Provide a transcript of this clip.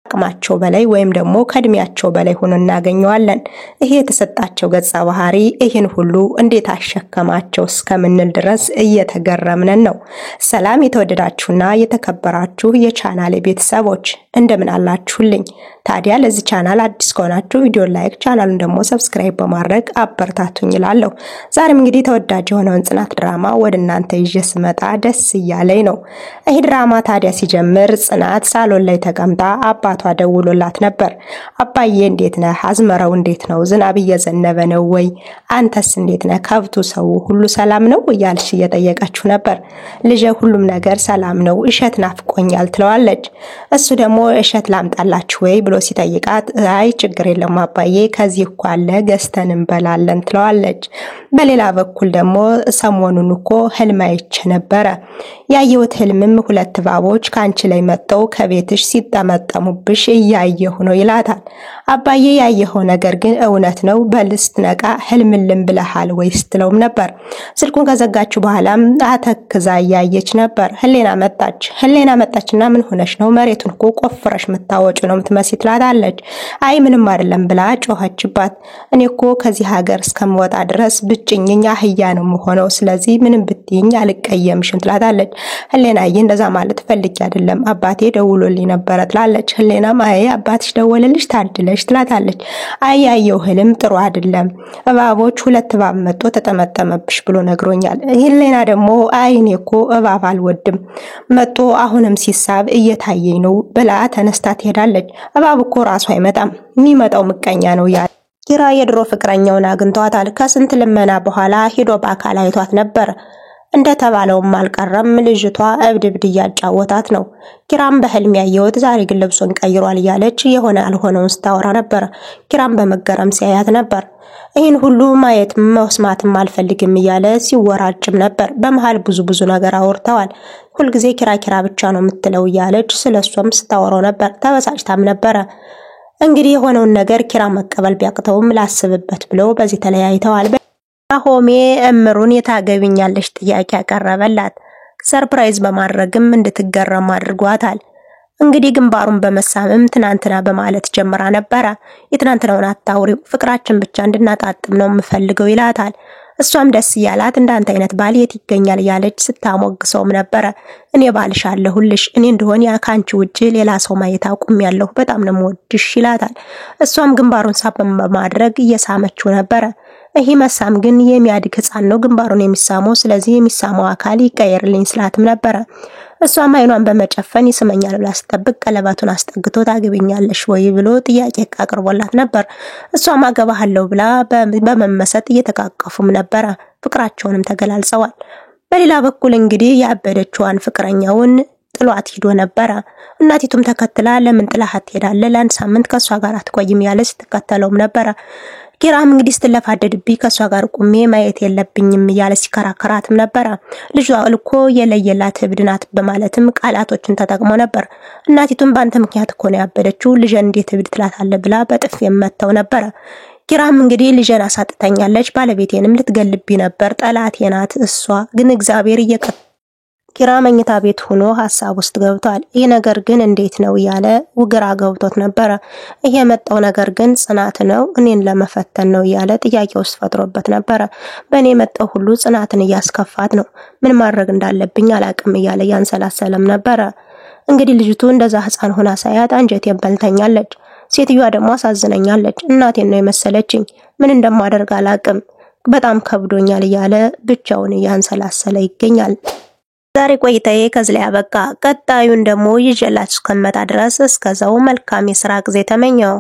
አቅማቸው በላይ ወይም ደግሞ ከእድሜያቸው በላይ ሆኖ እናገኘዋለን። ይሄ የተሰጣቸው ገጸ ባህሪ ይሄን ሁሉ እንዴት አሸከማቸው እስከምንል ድረስ እየተገረምን ነው። ሰላም የተወደዳችሁና የተከበራችሁ የቻናሌ ቤተሰቦች እንደምን አላችሁልኝ? ታዲያ ለዚህ ቻናል አዲስ ከሆናችሁ ቪዲዮ ላይክ ቻናሉን ደግሞ ሰብስክራይብ በማድረግ አበረታቱኝ እላለሁ። ዛሬም እንግዲህ ተወዳጅ የሆነውን ጽናት ድራማ ወደ እናንተ ይዤ ስመጣ ደስ እያለኝ ነው። ይሄ ድራማ ታዲያ ሲጀምር ጽናት ሳሎን ላይ ተቀምጣ አባቷ ደውሎላት ነበር። አባዬ እንዴት ነህ? አዝመራው እንዴት ነው? ዝናብ እየዘነበ ነው ወይ? አንተስ እንዴት ነህ? ከብቱ ሰው ሁሉ ሰላም ነው እያልሽ እየጠየቀችው ነበር። ልጄ ሁሉም ነገር ሰላም ነው፣ እሸት ናፍቆኛል ትለዋለች። እሱ ደግሞ እሸት ላምጣላችሁ ወይ ብሎ ሲጠይቃት አይ ችግር የለም አባዬ ከዚህ እኮ አለ ገዝተን እንበላለን ትለዋለች። በሌላ በኩል ደግሞ ሰሞኑን እኮ ህልም አይቼ ነበረ። ያየሁት ህልምም ሁለት እባቦች ካንቺ ላይ መጥተው ከቤትሽ ሲጠመጠሙብሽ እያየሁ ነው ይላታል። አባዬ ያየኸው ነገር ግን እውነት ነው? በልስት ነቃ ህልምልም ብለሃል ወይስ ትለውም ነበር። ስልኩን ከዘጋችሁ በኋላም አተክዛ እያየች ነበር። ህሌና መጣችና ምን ሆነሽ ነው? መሬቱን እኮ ቆፍረሽ ምታወጪ ነው ምትመስይ ትላታለች። አይ ምንም አይደለም ብላ ጮኸችባት። እኔ እኮ ከዚህ ሀገር እስከምወጣ ድረስ ብጭኝኛ አህያ ነው የምሆነው፣ ስለዚህ ምንም ብትይኝ አልቀየምሽም ትላታለች። ህሌናዬ እንደዛ ማለት ፈልጌ አይደለም አባቴ ደውሎልኝ ነበር ትላለች። ህሌናም አይ አባትሽ ደወለልሽ ታድለሽ ትላታለች። አይ ያየው ህልም ጥሩ አይደለም፣ እባቦች ሁለት እባብ መጥቶ ተጠመጠመብሽ ብሎ ነግሮኛል። ህሌና ደግሞ አይ እኔ እኮ እባብ አልወድም መጥቶ አሁንም ሲሳብ እየታየኝ ነው ብላ ተነስታ ትሄዳለች። እባብ እኮ ራሱ አይመጣም የሚመጣው ምቀኛ ነው ያ ኪራ የድሮ ፍቅረኛውን አግኝቷታል። ከስንት ልመና በኋላ ሄዶ በአካል አይቷት ነበር። እንደተባለውም አልቀረም። ልጅቷ እብድብድ እያጫወታት ነው። ኪራም በህልም ያየሁት ዛሬ ግን ልብሱን ቀይሯል እያለች የሆነ አልሆነውን ስታወራ ነበር። ኪራም በመገረም ሲያያት ነበር። ይህን ሁሉ ማየት መስማትም አልፈልግም እያለ ሲወራጭም ነበር። በመሃል ብዙ ነገር አወርተዋል። ሁልጊዜ ኪራ ብቻ ነው የምትለው እያለች ስለሷም ስታወራው ነበር። ተበሳጭታም ነበረ። እንግዲህ የሆነውን ነገር ኪራ መቀበል ቢያቅተውም ላስብበት ብለው በዚህ ተለያይተዋል። ናሆሜ እምሩን የታገቢኛለሽ ጥያቄ ያቀረበላት ሰርፕራይዝ በማድረግም እንድትገረም አድርጓታል። እንግዲህ ግንባሩን በመሳምም ትናንትና በማለት ጀምራ ነበር። የትናንትናውን አታውሪው ፍቅራችን ብቻ እንድናጣጥም ነው የምፈልገው ይላታል። እሷም ደስ ያላት እንዳንተ አይነት ባል የት ይገኛል ያለች ስታሞግሰውም ነበር። እኔ ባልሽ አለሁልሽ፣ እኔ እንደሆነ ያ ካንቺ ውጪ ሌላ ሰው ማየት አቁሜያለሁ፣ በጣም ነው የምወድሽ ይላታል። እሷም ግንባሩን ሳበም በማድረግ እየሳመችው ነበር። ይሄ መሳም ግን የሚያድግ ህፃን ነው ግንባሩን የሚሳመው፣ ስለዚህ የሚሳመው አካል ይቀየርልኝ ስላትም ነበር። እሷም አይኗን በመጨፈን ይስመኛል ብላ ስትጠብቅ ቀለበቱን አስጠግቶ ታገቢኛለሽ ወይ ብሎ ጥያቄ አቅርቦላት ነበር። እሷም አገባሃለሁ ብላ በመመሰጥ እየተቃቀፉም ነበር። ፍቅራቸውንም ተገላልጸዋል። በሌላ በኩል እንግዲህ ያበደችዋን ፍቅረኛውን ጥሏት ሄዶ ነበር። እናቲቱም ተከትላ ለምን ጥላሃት ትሄዳለህ? ለአንድ ሳምንት ከሷ ጋር አትቆይም ያለች ተከተለውም ነበር። ኪራም እንግዲህ ስትለፋደድብኝ ከሷ ጋር ቁሜ ማየት የለብኝም ያለ ሲከራከራትም ነበር። ልጇ እልኮ የለየላት እብድናት በማለትም ቃላቶችን ተጠቅሞ ነበር። እናቲቱም ባንተ ምክንያት እኮ ነው ያበደችው፣ ልጅን እንዴት እብድ ትላታለህ ብላ በጥፍ የመተው ነበር። ኪራም እንግዲህ ልጅን አሳጥተኛለች፣ ባለቤቴንም ልትገልብኝ ነበር፣ ጠላቴ ናት እሷ ግን እግዚአብሔር ኪራ መኝታ ቤት ሆኖ ሐሳብ ውስጥ ገብቷል። ይሄ ነገር ግን እንዴት ነው ያለ ውግራ ገብቶት ነበር። ይሄ የመጣው ነገር ግን ጽናት ነው እኔን ለመፈተን ነው ያለ ጥያቄ ውስጥ ፈጥሮበት ነበር። በእኔ የመጣው ሁሉ ጽናትን እያስከፋት ነው፣ ምን ማድረግ እንዳለብኝ አላቅም እያለ ያንሰላሰለም ነበር። እንግዲህ ልጅቱ እንደዛ ህፃን ሆና ሳያት አንጀቴን በልተኛለች፣ ሴትዮዋ ደግሞ አሳዝነኛለች፣ እናቴን ነው የመሰለችኝ፣ ምን እንደማደርግ አላቅም፣ በጣም ከብዶኛል እያለ ብቻውን ያንሰላሰለ ይገኛል። ዛሬ ቆይታዬ ከዚህ ላይ አበቃ። ቀጣዩን ደግሞ ይዤላችሁ እስከመጣ ድረስ እስከዛው መልካም የሥራ ጊዜ ተመኘው።